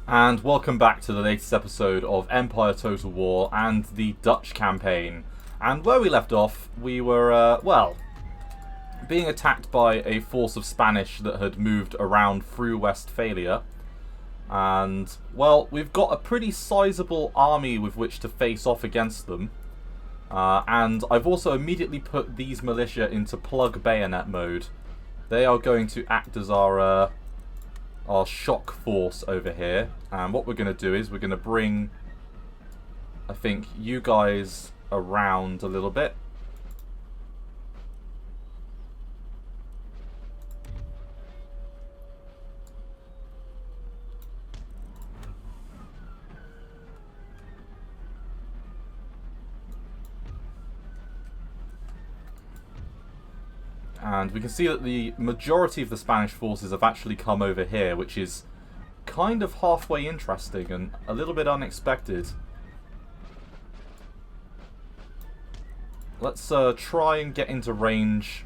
And welcome back to the latest episode of Empire Total War and the Dutch campaign. And where we left off, we were, being attacked by a force of Spanish that had moved around through Westphalia. And, well, we've got a pretty sizable army with which to face off against them. And I've also immediately put these militia into plug bayonet mode. They are going to act as our shock force over here. And what we're going to do is we're going to bring, I think, you guys around a little bit. And we can see that the majority of the Spanish forces have actually come over here, which is kind of halfway interesting and a little bit unexpected. Let's try and get into range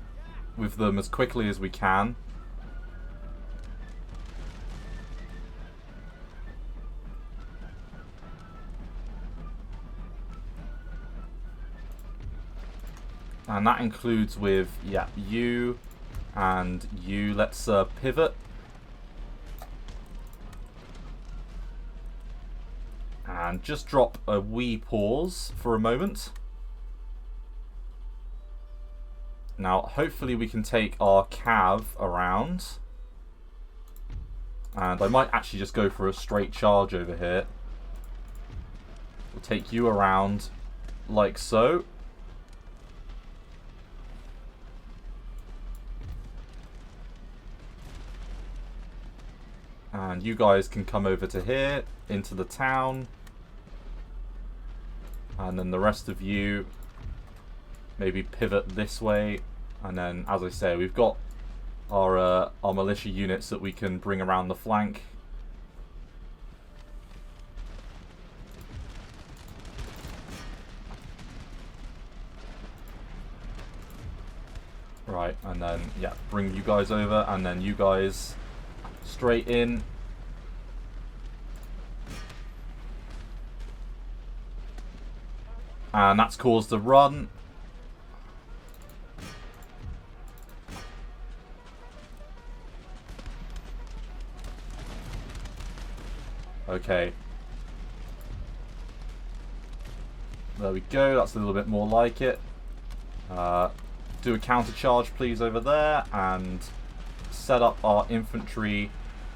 with them as quickly as we can. And that includes with, yeah, you and you. Let's pivot. And just drop a wee pause for a moment. Now, hopefully we can take our cav around. And I might actually just go for a straight charge over here. We'll take you around like so. And you guys can come over to here, into the town. And then the rest of you maybe pivot this way. And then, as I say, we've got our militia units that we can bring around the flank. Right, and then, yeah, bring you guys over, and then you guys straight in. And that's caused a run. Okay. There we go, that's a little bit more like it. Do a counter charge please over there and set up our infantry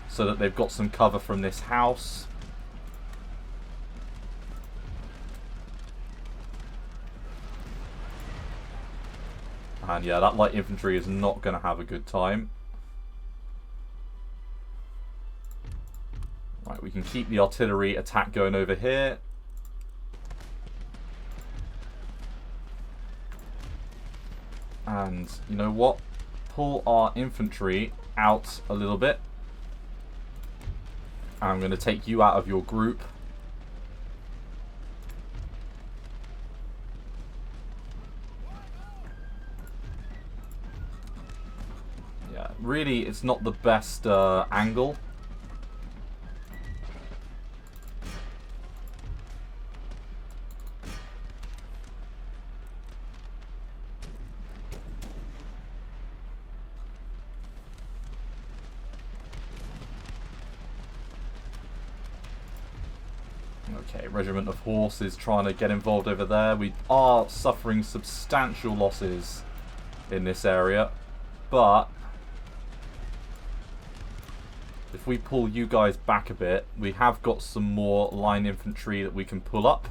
so that they've got some cover from this house. And yeah, that light infantry is not going to have a good time. Right, we can keep the artillery attack going over here. And you know what? Pull our infantry out a little bit. I'm going to take you out of your group. Yeah, really, it's not the best angle. Okay, Regiment of Horse is trying to get involved over there. We are suffering substantial losses in this area, but if we pull you guys back a bit, we have got some more line infantry that we can pull up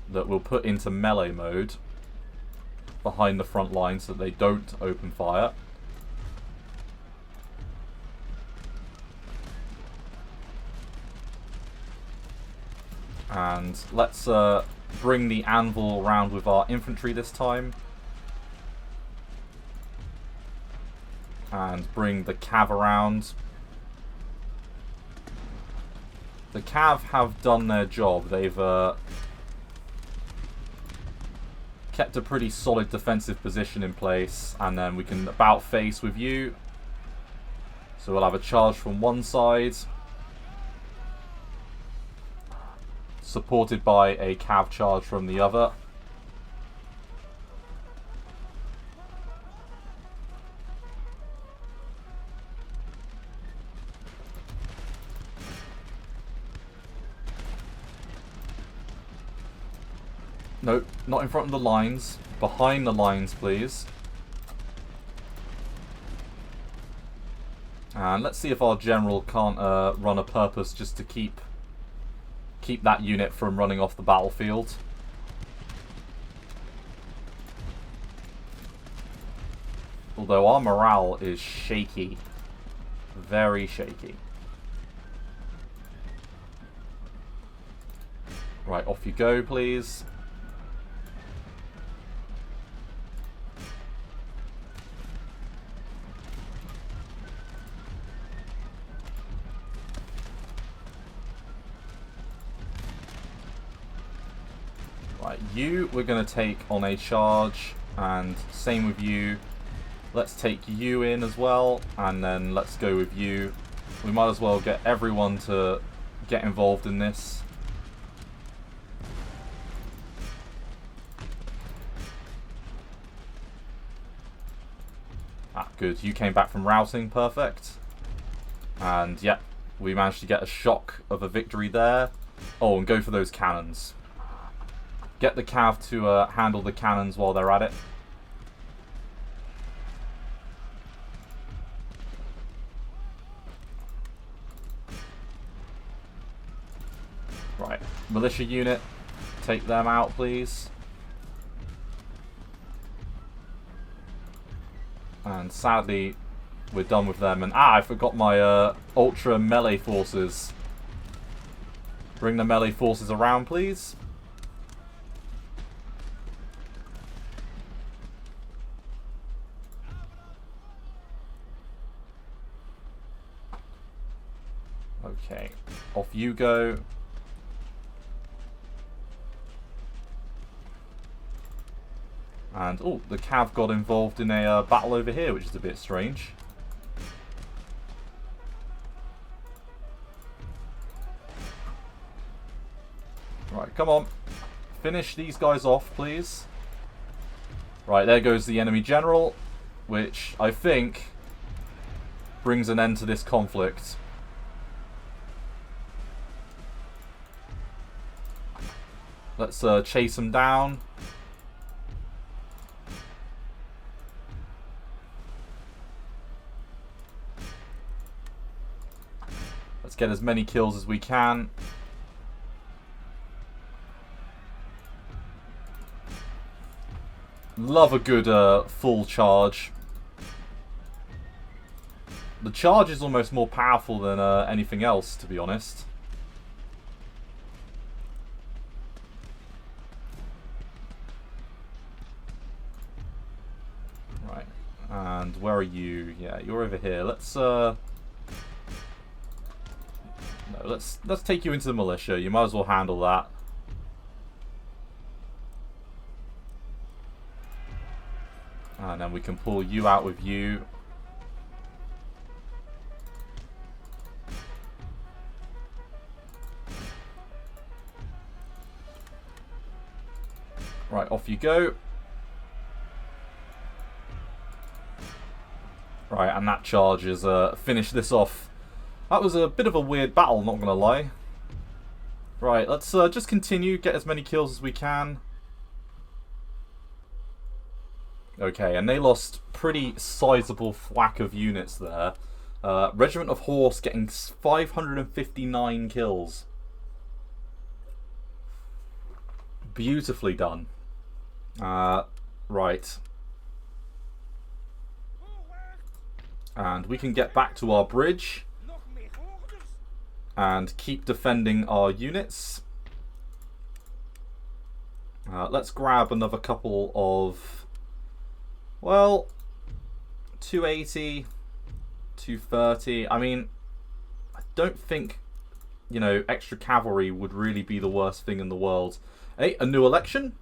that we'll put into melee mode behind the front line so that they don't open fire. And let's bring the anvil around with our infantry this time. And bring the cav around. The cav have done their job. They've kept a pretty solid defensive position in place. And then we can about face with you. So we'll have a charge from one side. supported by a cav charge from the other. No, not in front of the lines. Behind the lines, please. And let's see if our general can't run a purpose just to keep that unit from running off the battlefield. Although our morale is shaky. Very shaky. Right, off you go, please. Right, you, we're going to take on a charge, and same with you. Let's take you in as well, and then let's go with you. We might as well get everyone to get involved in this. Ah, good. You came back from routing, perfect. And, yep, we managed to get a shock of a victory there. Oh, and go for those cannons. Get the cav to handle the cannons while they're at it. Right, militia unit, take them out, please. And sadly, we're done with them. And I forgot my ultra melee forces. Bring the melee forces around, please. Okay, off you go. And, oh, the cav got involved in a battle over here, which is a bit strange. Right, come on. Finish these guys off, please. Right, there goes the enemy general, which I think brings an end to this conflict. Let's chase them down. Let's get as many kills as we can. Love a good full charge. The charge is almost more powerful than anything else, to be honest. Right, and where are you? Yeah, you're over here. Let's no, let's take you into the militia. You might as well handle that. And then we can pull you out with you. Right, off you go. Right, and that charge has finished this off. That was a bit of a weird battle, not gonna lie. Right, let's just continue, get as many kills as we can. Okay, and they lost pretty sizable thwack of units there. Regiment of Horse getting 559 kills. Beautifully done. Right. And we can get back to our bridge and keep defending our units. Let's grab another couple of, well, 280, 230. I mean, I don't think, you know, extra cavalry would really be the worst thing in the world. Hey, a new election,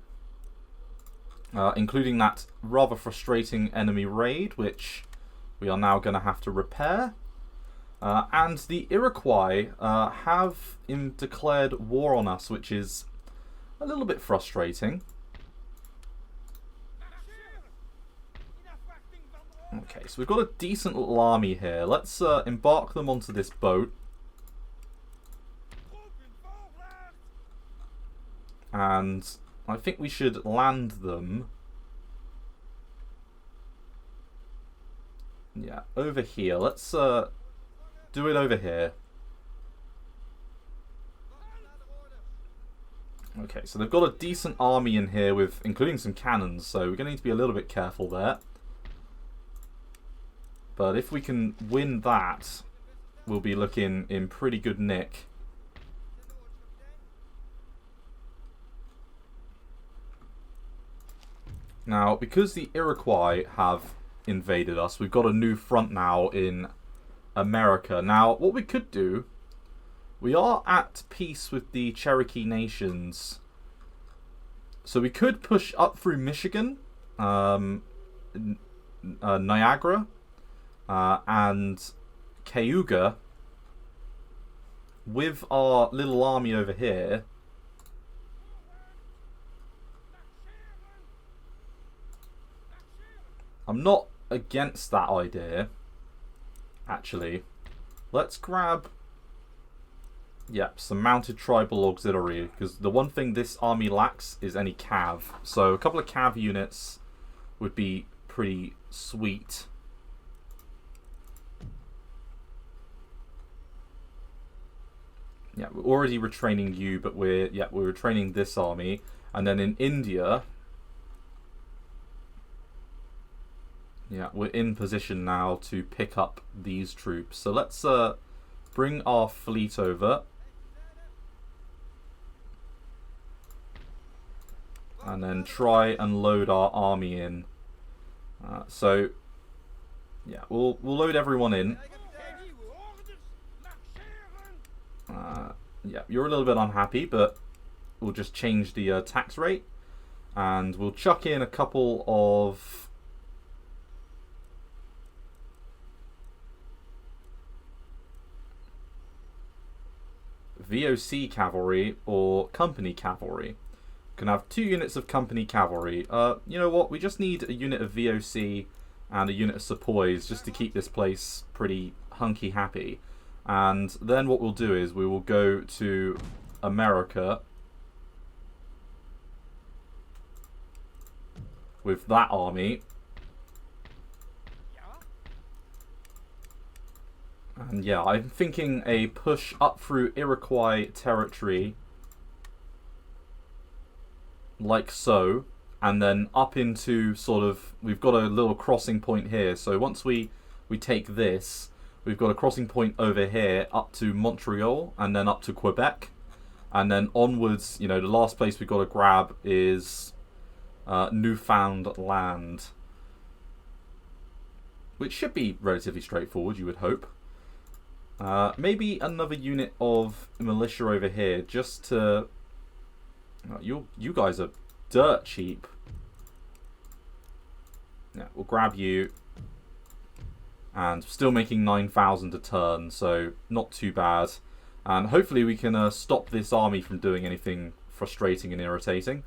including that rather frustrating enemy raid, which we are now going to have to repair. And the Iroquois have declared war on us, which is a little bit frustrating. Okay, so we've got a decent little army here. Let's embark them onto this boat. And I think we should land them. Yeah, over here. Let's do it over here. Okay, so they've got a decent army in here, with including some cannons, so we're going to need to be a little bit careful there. But if we can win that, we'll be looking in pretty good nick. Now, because the Iroquois have invaded us, we've got a new front now in America. Now, what we could do, we are at peace with the Cherokee nations, so we could push up through Michigan, Niagara, and Cayuga with our little army over here. I'm not against that idea, actually. Let's grab, some mounted tribal auxiliary, because the one thing this army lacks is any cav. So a couple of cav units would be pretty sweet. Yeah, we're already retraining you, but we're retraining this army. And then in India, we're in position now to pick up these troops. So let's bring our fleet over. And then try and load our army in. We'll load everyone in. You're a little bit unhappy, but we'll just change the tax rate. And we'll chuck in a couple of VOC cavalry or company cavalry. Can have 2 units of company cavalry. You know what? We just need a unit of VOC and a unit of sepoys just to keep this place pretty hunky happy. And then what we'll do is we will go to America with that army. And I'm thinking a push up through Iroquois territory, like so, and then up into sort of, we've got a little crossing point here. So once we take this, we've got a crossing point over here up to Montreal and then up to Quebec. And then onwards, the last place we've got to grab is Newfoundland, which should be relatively straightforward, you would hope. Maybe another unit of militia over here, just to... you guys are dirt cheap. We'll grab you. And still making 9,000 a turn, so not too bad. And hopefully we can stop this army from doing anything frustrating and irritating.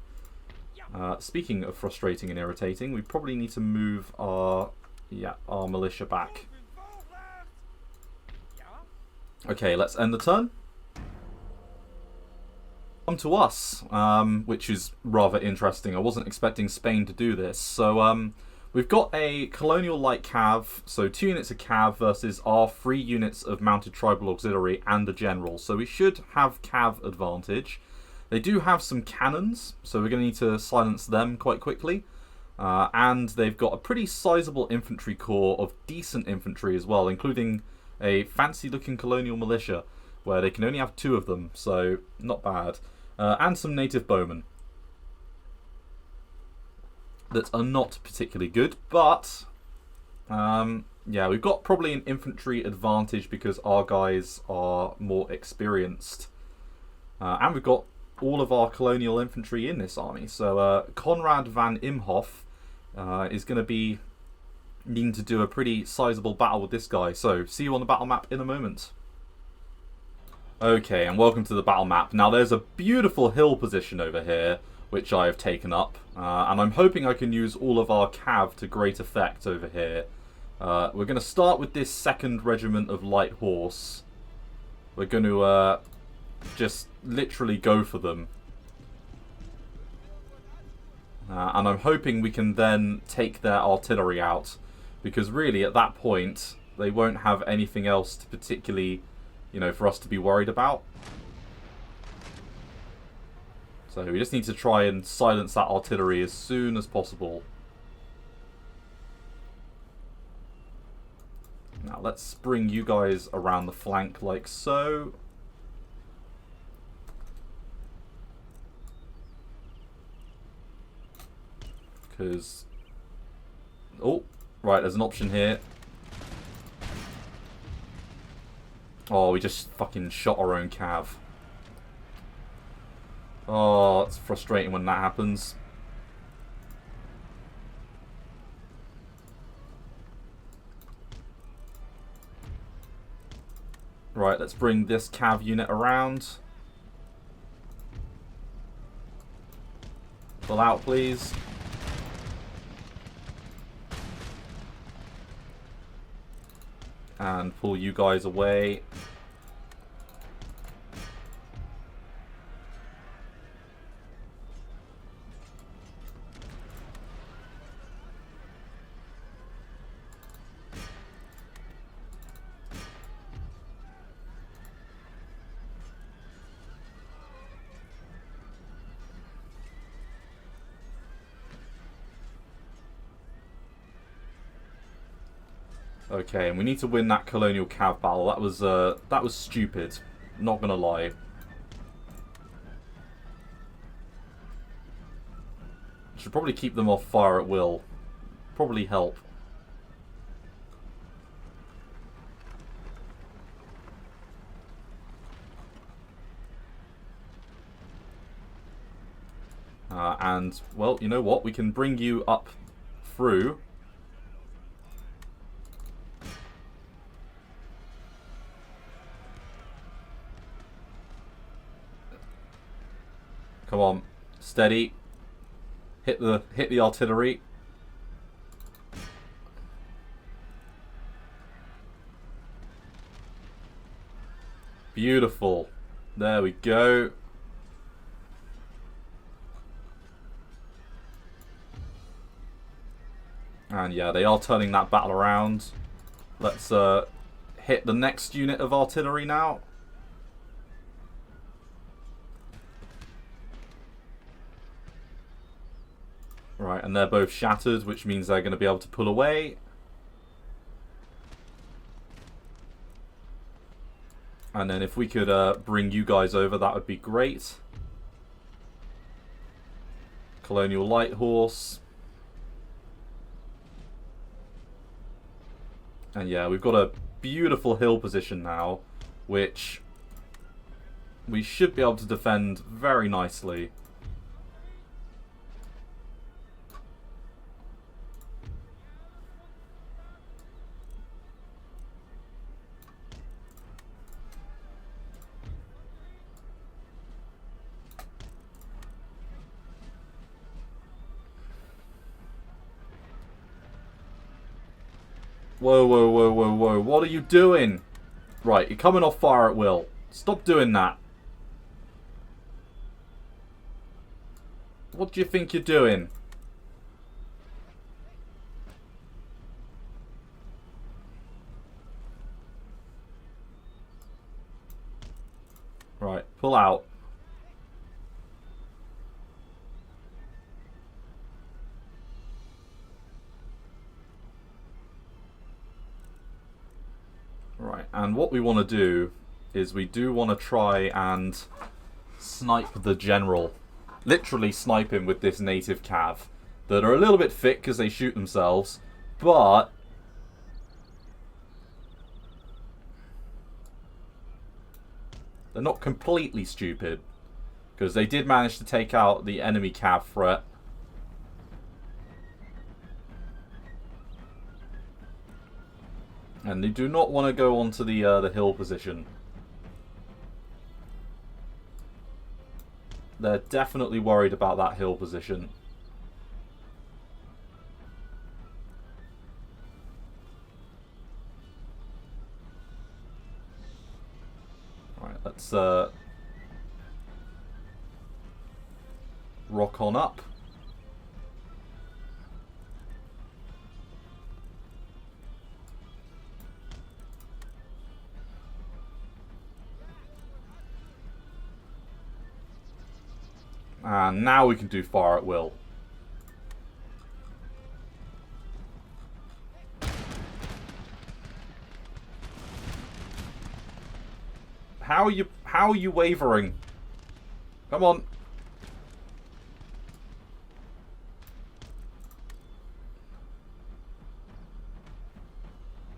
Speaking of frustrating and irritating, we probably need to move our militia back. Okay, let's end the turn. Come to us, which is rather interesting. I wasn't expecting Spain to do this. So we've got a colonial light cav, so 2 units of cav versus our 3 units of mounted tribal auxiliary and a general. So we should have cav advantage. They do have some cannons, so we're going to need to silence them quite quickly. And they've got a pretty sizable infantry corps of decent infantry as well, including a fancy-looking colonial militia, where they can only have 2 of them, so not bad. And some native bowmen that are not particularly good, but we've got probably an infantry advantage because our guys are more experienced. And we've got all of our colonial infantry in this army. So Conrad van Imhoff is going to be needing to do a pretty sizable battle with this guy. So, see you on the battle map in a moment. Okay, and welcome to the battle map. Now, there's a beautiful hill position over here, which I have taken up. And I'm hoping I can use all of our cav to great effect over here. We're going to start with this 2nd Regiment of Light Horse. We're going to just literally go for them. And I'm hoping we can then take their artillery out. Because really, at that point, they won't have anything else to particularly, you know, for us to be worried about. So we just need to try and silence that artillery as soon as possible. Now let's bring you guys around the flank like so. Because... oh, right, there's an option here. Oh, we just fucking shot our own cav. Oh, it's frustrating when that happens. Right, let's bring this cav unit around. Pull out, please. And pull you guys away. Okay, and we need to win that colonial cav battle. That was stupid. Not gonna lie. Should probably keep them off fire at will. Probably help. And well, you know what? We can bring you up through. Come on, steady. Hit the artillery. Beautiful. There we go. And yeah, they are turning that battle around. Let's hit the next unit of artillery now. Right, and they're both shattered, which means they're going to be able to pull away. And then if we could bring you guys over, that would be great. Colonial Light Horse. And yeah, we've got a beautiful hill position now, which we should be able to defend very nicely. Whoa, whoa, whoa, whoa, whoa. What are you doing? Right, you're coming off fire at will. Stop doing that. What do you think you're doing? Right, pull out. Right, and what we want to do is we do want to try and snipe the general. Literally snipe him with this native cav that are a little bit thick because they shoot themselves, but they're not completely stupid because they did manage to take out the enemy cav threat. And you do not want to go onto the hill position. They're definitely worried about that hill position. Alright, let's rock on up. And now we can do fire at will. How are you wavering? Come on.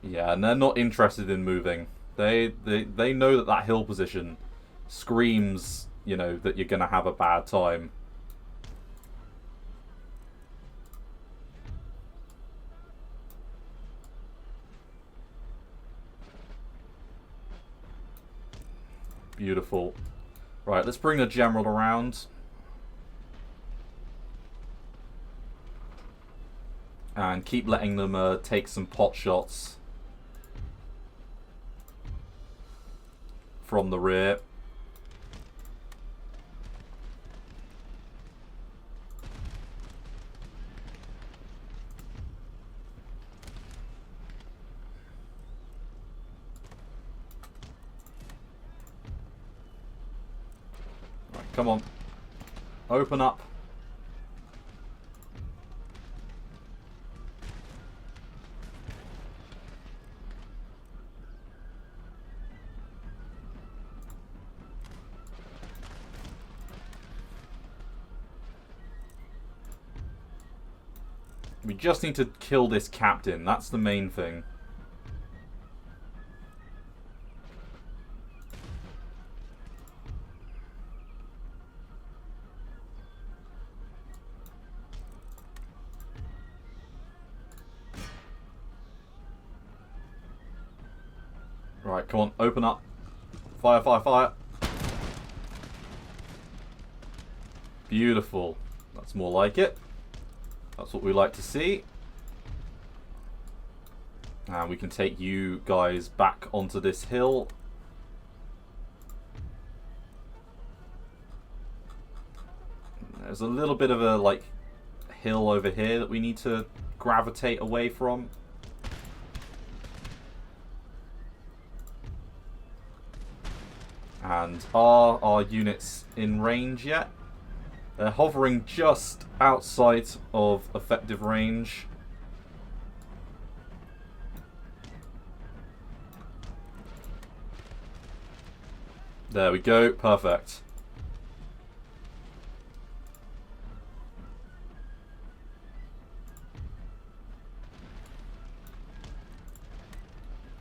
Yeah, and they're not interested in moving. They know that that hill position screams, you know, that you're gonna have a bad time. Beautiful. Right, let's bring the general around. And keep letting them take some pot shots from the rear. Right, come on. Open up. We just need to kill this captain. That's the main thing. Right, come on, open up. Fire, fire, fire. Beautiful. That's more like it. That's what we like to see. And we can take you guys back onto this hill. There's a little bit of a, like, hill over here that we need to gravitate away from. And are our units in range yet? They're hovering just outside of effective range. There we go, perfect.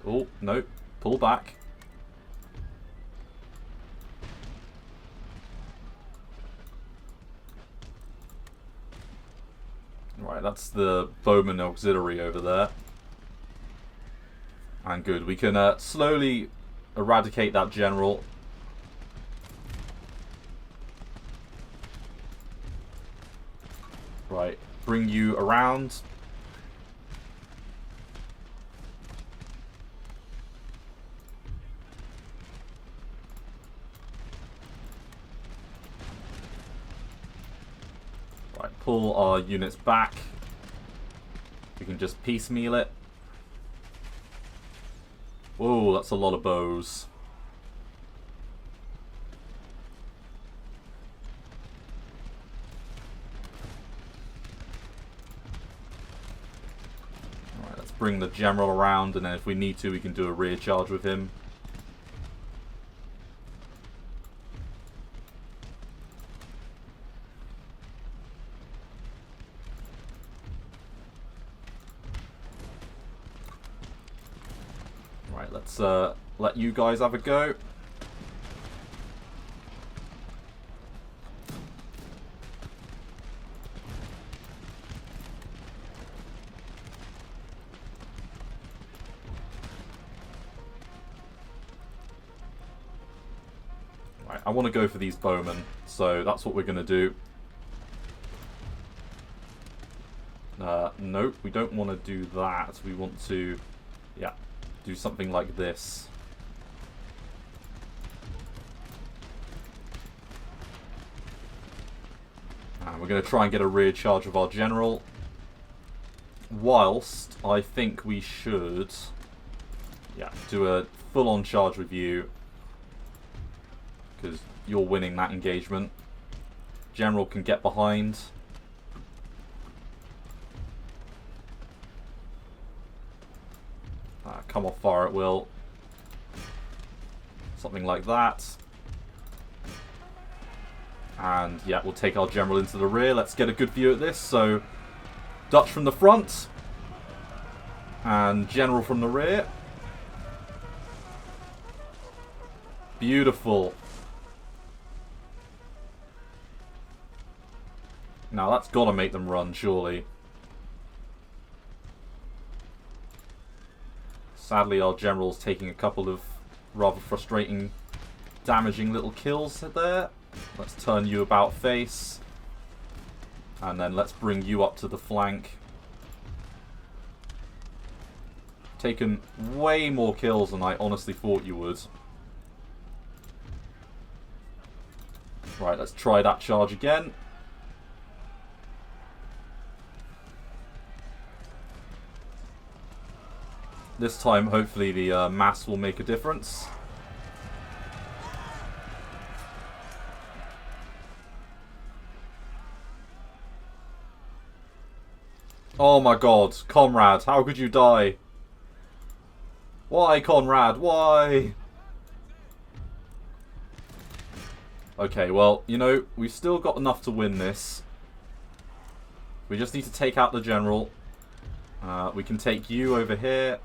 Oh, no, pull back. Right, that's the Bowman Auxiliary over there. And good, we can slowly eradicate that general. Right, bring you around. Right, pull our units back. We can just piecemeal it. Whoa, that's a lot of bows. Alright, let's bring the general around, and then if we need to, we can do a rear charge with him. Right, let's let you guys have a go. Right, I want to go for these bowmen, so that's what we're going to do. Nope, we don't want to do that. We want to, yeah, do something like this. And we're going to try and get a rear charge of our general. Whilst I think we should, yeah, do a full-on charge with you. Because you're winning that engagement. General can get behind. Come off fire at will. Something like that. And yeah, we'll take our general into the rear. Let's get a good view at this. So, Dutch from the front. And general from the rear. Beautiful. Now that's got to make them run, surely. Sadly, our general's taking a couple of rather frustrating, damaging little kills there. Let's turn you about face. And then let's bring you up to the flank. Taken way more kills than I honestly thought you would. Right, let's try that charge again. This time, hopefully, the mass will make a difference. Oh my god, Conrad, how could you die? Why, Conrad, why? Okay, well, you know, we've still got enough to win this. We just need to take out the general. We can take you over here.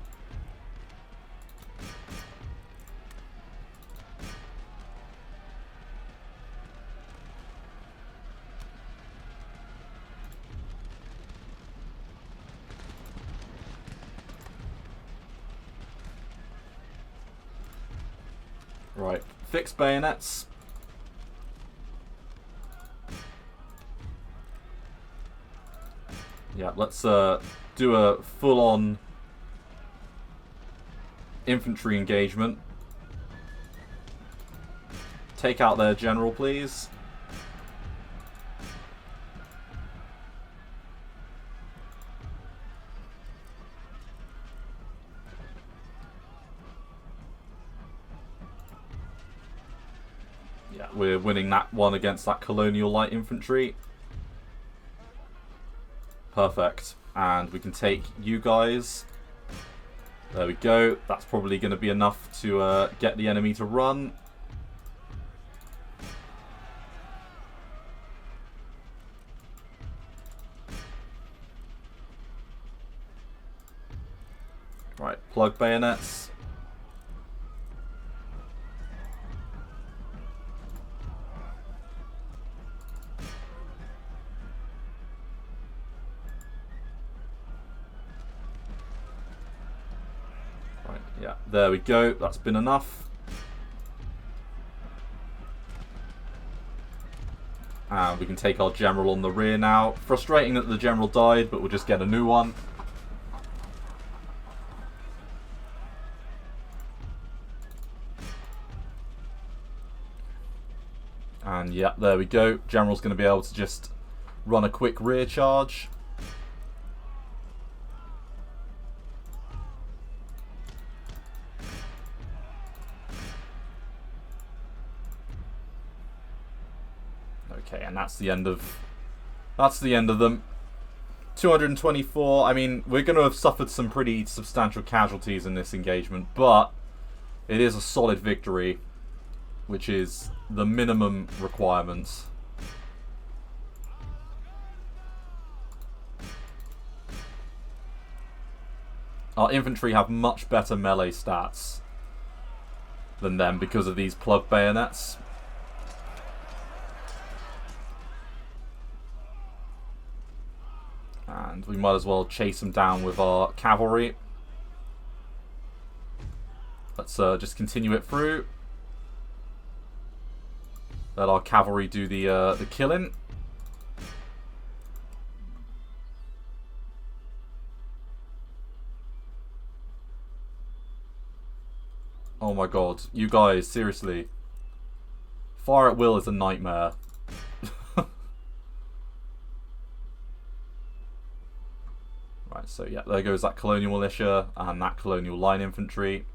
Right, fix bayonets. Yeah, let's do a full-on infantry engagement. Take out their general, please. Yeah, we're winning that one against that colonial light infantry. Perfect. And we can take you guys. There we go. That's probably going to be enough to get the enemy to run. Right, plug bayonets. Yeah, there we go. That's been enough. And we can take our general on the rear now. Frustrating that the general died, but we'll just get a new one. And yeah, there we go. General's going to be able to just run a quick rear charge. Okay, and that's the end of them. 224. I mean, we're going to have suffered some pretty substantial casualties in this engagement, but it is a solid victory, which is the minimum requirements. Our infantry have much better melee stats than them because of these plug bayonets. And we might as well chase them down with our cavalry. Let's just continue it through. Let our cavalry do the killing. Oh my god, you guys, seriously. Fire at will is a nightmare. Right, so yeah, there goes that colonial militia and that colonial line infantry.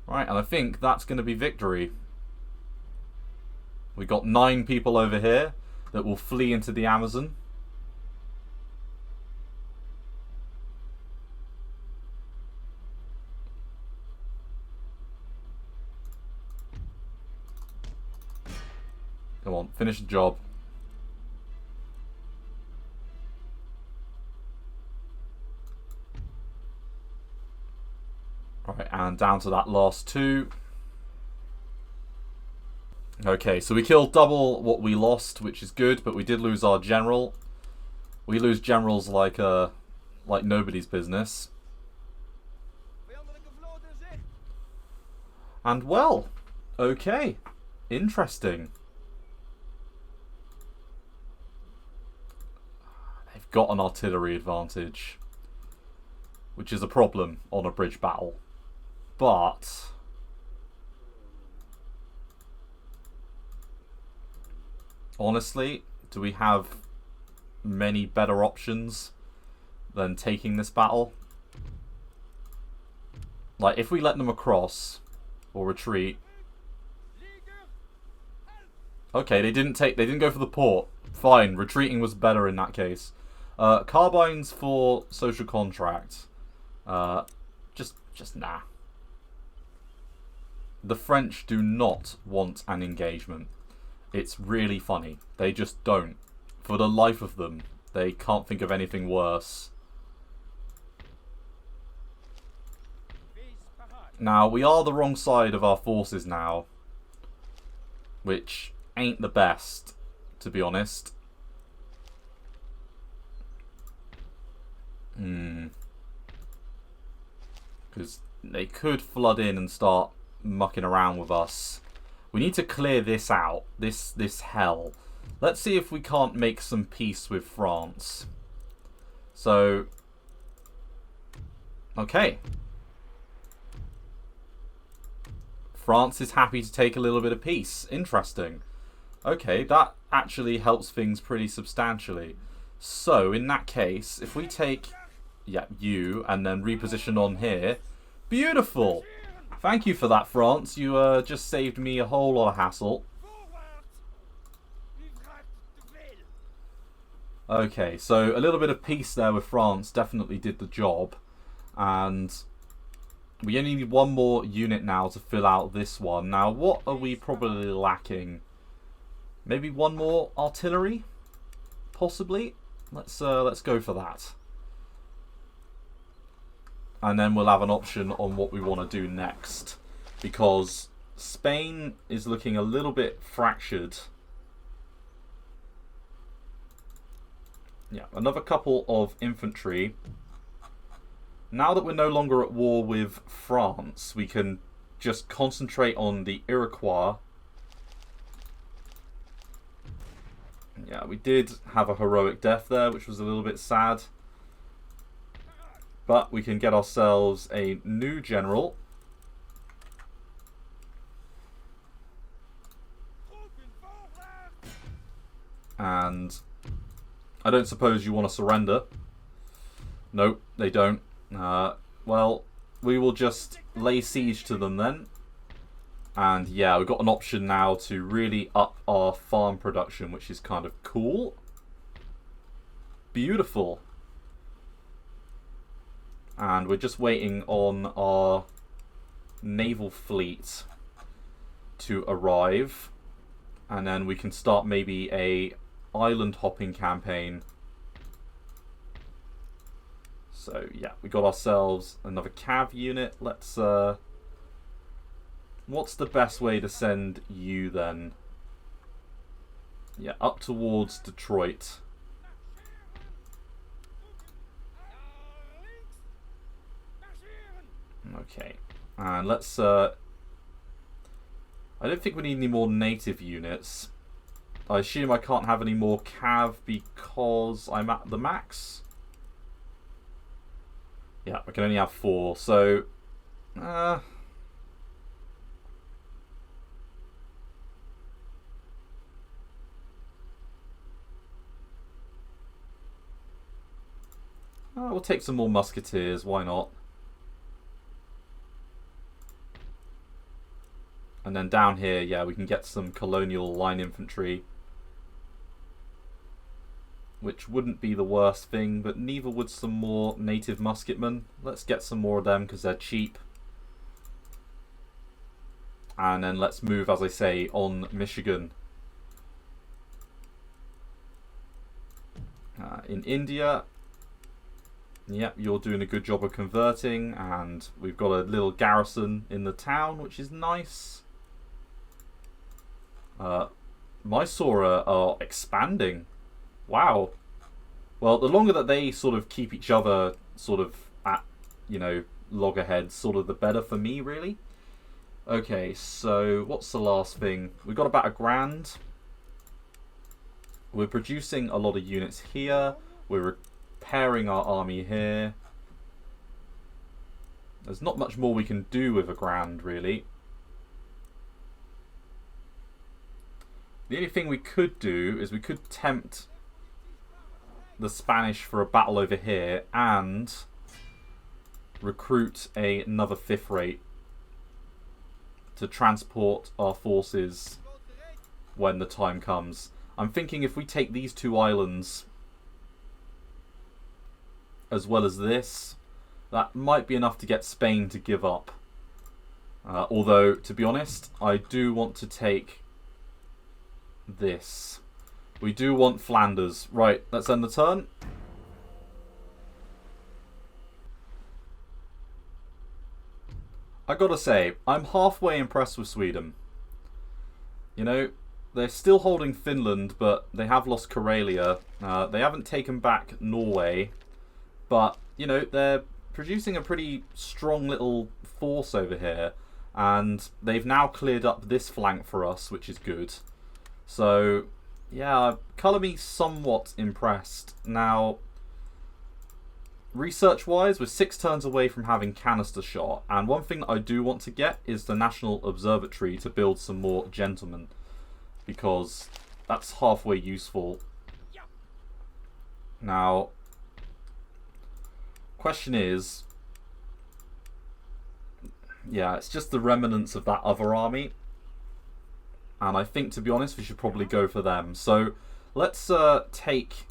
Right, and I think that's going to be victory. We got 9 people over here that will flee into the Amazon. Come on, finish the job. Right, and down to that last 2. Okay, so we killed double what we lost, which is good, but we did lose our general. We lose generals like nobody's business. And well, okay, interesting. They've got an artillery advantage, which is a problem on a bridge battle. But honestly, do we have many better options than taking this battle? Like, if we let them across or retreat. Okay, they didn't go for the port. Fine, retreating was better in that case. Carbines for social contract. Just nah. The French do not want an engagement. It's really funny. They just don't. For the life of them, they can't think of anything worse. Now, we are the wrong side of our forces now, which ain't the best, to be honest. Because they could flood in and start mucking around with us. We need to clear this out, this hell. Let's see if we can't make some peace with France. So, okay. France is happy to take a little bit of peace. Interesting. Okay, that actually helps things pretty substantially. So, in that case, if we take, yeah, you, and then reposition on here. Beautiful! Thank you for that, France. You just saved me a whole lot of hassle. Okay, so a little bit of peace there with France definitely did the job. And we only need one more unit now to fill out this one. Now, what are we probably lacking? Maybe one more artillery? Possibly? Let's go for that. And then we'll have an option on what we want to do next. Because Spain is looking a little bit fractured. Yeah, another couple of infantry. Now that we're no longer at war with France, we can just concentrate on the Iroquois. Yeah, we did have a heroic death there, which was a little bit sad. But we can get ourselves a new general. And I don't suppose you want to surrender. Nope, they don't. Well, we will just lay siege to them then. And yeah, we've got an option now to really up our farm production, which is kind of cool. Beautiful. And we're just waiting on our naval fleet to arrive. And then we can start maybe a island hopping campaign. So yeah, we got ourselves another cav unit. Let's what's the best way to send you then? Yeah, up towards Detroit. Okay, and let's I don't think we need any more native units. I assume I can't have any more cav because I'm at the max. Yeah, I can only have 4, so... we'll take some more musketeers, why not? And then down here, yeah, we can get some colonial line infantry. Which wouldn't be the worst thing, but neither would some more native musketmen. Let's get some more of them because they're cheap. And then let's move, as I say, on Michigan. In India, yep, you're doing a good job of converting, and we've got a little garrison in the town, which is nice. Mysore are expanding. Wow. Well, the longer that they sort of keep each other sort of at, you know, loggerheads, sort of the better for me, really. Okay, so what's the last thing? We've got about 1,000,000. We're producing a lot of units here. We're repairing our army here. There's not much more we can do with 1,000,000, really. The only thing we could do is we could tempt the Spanish for a battle over here and recruit another 5th rate to transport our forces when the time comes. I'm thinking if we take these 2 islands as well as this, that might be enough to get Spain to give up. Although, to be honest, I do want to take this. We do want Flanders. Right, let's end the turn. I gotta say, I'm halfway impressed with Sweden. You know, they're still holding Finland, but they have lost Karelia. They haven't taken back Norway, but, you know, they're producing a pretty strong little force over here, and they've now cleared up this flank for us, which is good. So, yeah, colour me somewhat impressed. Now, research-wise, we're 6 turns away from having canister shot, and one thing that I do want to get is the National Observatory to build some more gentlemen, because that's halfway useful. Now, question is, yeah, it's just the remnants of that other army. And I think, to be honest, we should probably go for them. So let's take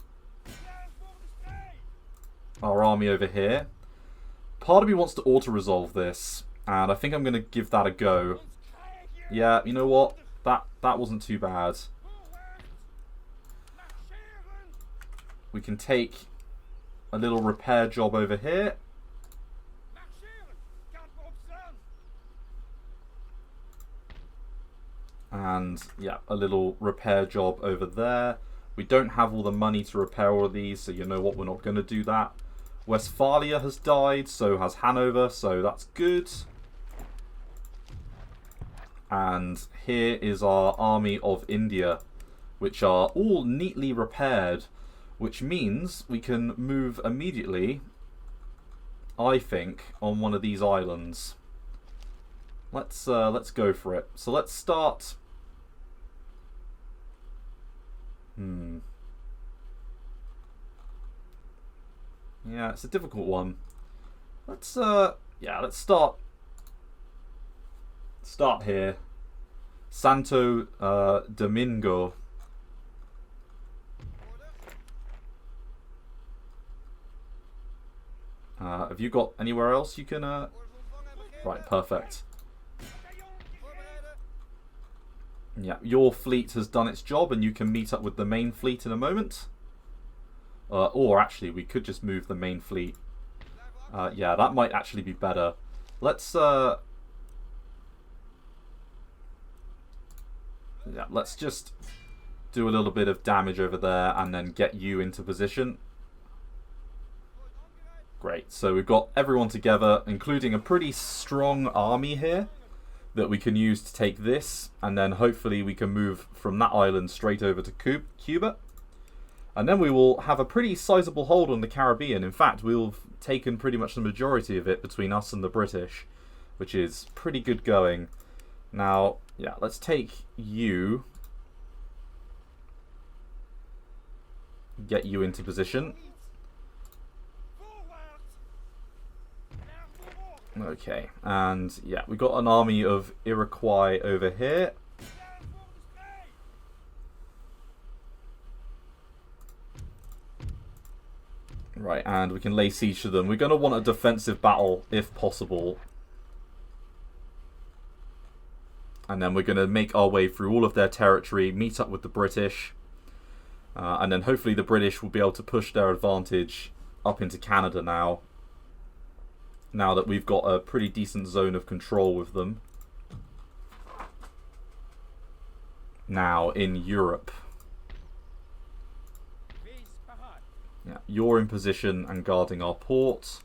our army over here. Part of me wants to auto-resolve this, and I think I'm going to give that a go. Yeah, you know what? That wasn't too bad. We can take a little repair job over here. And, yeah, a little repair job over there. We don't have all the money to repair all of these, so you know what, we're not going to do that. Westphalia has died, so has Hanover, so that's good. And here is our army of India, which are all neatly repaired, which means we can move immediately, I think, on one of these islands. Let's go for it. So let's start. Yeah, it's a difficult one. Let's start here. Santo Domingo. Have you got anywhere else you can right, perfect. Yeah, your fleet has done its job and you can meet up with the main fleet in a moment. Or actually, we could just move the main fleet. Yeah, that might actually be better. Let's just do a little bit of damage over there and then get you into position. Great, so we've got everyone together, including a pretty strong army here. that we can use to take this, and then hopefully we can move from that island straight over to Cuba. And then we will have a pretty sizable hold on the Caribbean. In fact, we'll have taken pretty much the majority of it between us and the British, which is pretty good going. Now, yeah, let's take you. Get you into position. Okay, and yeah, we've got an army of Iroquois over here. Right, and we can lay siege to them. We're going to want a defensive battle if possible. And then we're going to make our way through all of their territory, meet up with the British. And then hopefully the British will be able to push their advantage up into Canada now. Now that we've got a pretty decent zone of control with them. Now in Europe. Yeah, you're in position and guarding our port.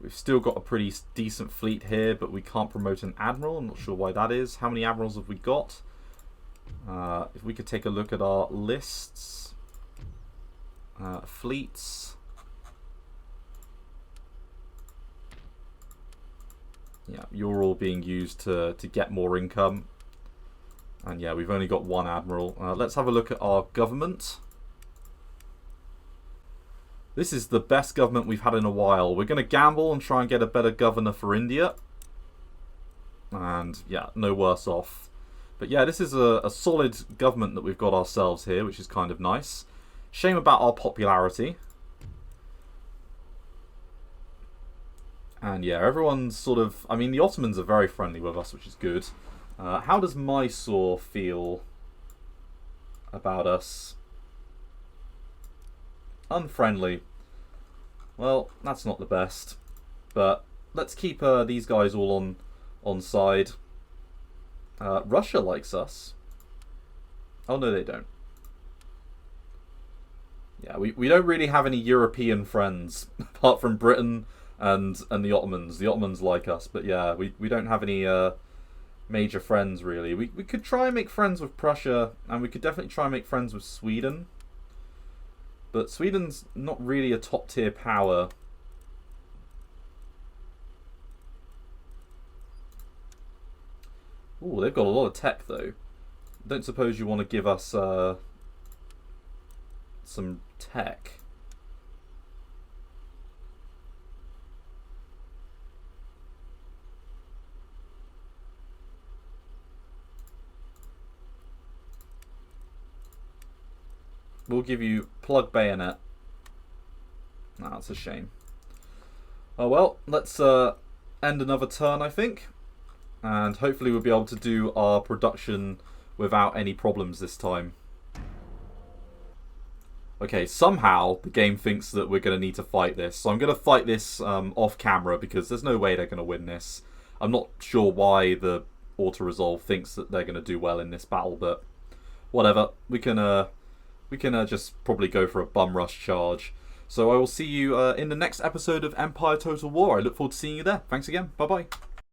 We've still got a pretty decent fleet here, but we can't promote an admiral. I'm not sure why that is. How many admirals have we got? If we could take a look at our lists. Fleets. Yeah, you're all being used to get more income. And yeah, we've only got one admiral. Let's have a look at our government. This is the best government we've had in a while. We're going to gamble and try and get a better governor for India. And yeah, no worse off. But yeah, this is a solid government that we've got ourselves here, which is kind of nice. Shame about our popularity. And yeah, everyone's sort of... I mean, the Ottomans are very friendly with us, which is good. How does Mysore feel about us? Unfriendly. Well, that's not the best. But let's keep these guys all on side. Russia likes us. Oh, no, they don't. Yeah, we don't really have any European friends, apart from Britain and the Ottomans. The Ottomans like us, but yeah, we don't have any major friends, really. We could try and make friends with Prussia, and we could definitely try and make friends with Sweden. But Sweden's not really a top-tier power. Ooh, they've got a lot of tech, though. Don't suppose you want to give us some tech? We'll give you plug bayonet. Nah, that's a shame. Oh well, let's end another turn, I think. And hopefully we'll be able to do our production without any problems this time. Okay, somehow the game thinks that we're going to need to fight this. So I'm going to fight this off camera because there's no way they're going to win this. I'm not sure why the auto-resolve thinks that they're going to do well in this battle, but whatever. We can just probably go for a bum rush charge. So I will see you in the next episode of Empire Total War. I look forward to seeing you there. Thanks again. Bye-bye.